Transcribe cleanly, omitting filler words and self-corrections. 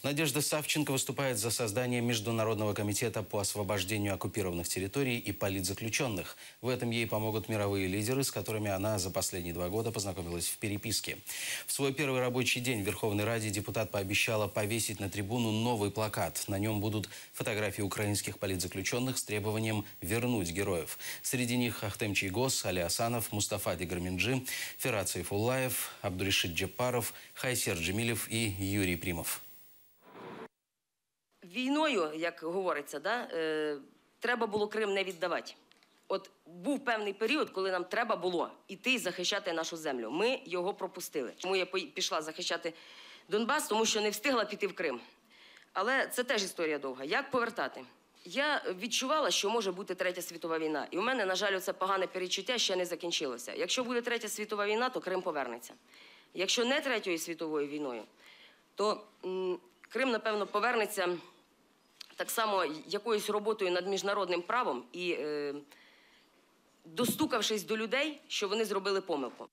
Надежда Савченко выступает за создание Международного комитета по освобождению оккупированных территорий и политзаключенных. В этом ей помогут мировые лидеры, с которыми она за последние 2 года познакомилась в переписке. В свой первый рабочий день в Верховной Раде депутат пообещала повесить на трибуну новый плакат. На нем будут фотографии украинских политзаключенных с требованием вернуть героев. Среди них Ахтем Чийгоз, Али Асанов, Мустафа Дегрменджи, Ферат Сайфуллаев, Абдуришид Джепаров, Хайсер Джемилев і Юрій Примов. Війною, як говориться, треба було Крим не віддавати. От був певний період, коли нам треба було йти і захищати нашу землю. Ми його пропустили. Тому я пішла захищати Донбас, тому що не встигла піти в Крим. Але це теж історія довга. Як повертати? Я відчувала, що може бути Третя світова війна. І у мене, на жаль, це погане передчуття ще не закінчилося. Якщо буде Третя світова війна, то Крим повернеться. Якщо не Третьою світовою війною, то Крим, напевно, повернеться так само якоюсь роботою над міжнародним правом і достукавшись до людей, що вони зробили помилку.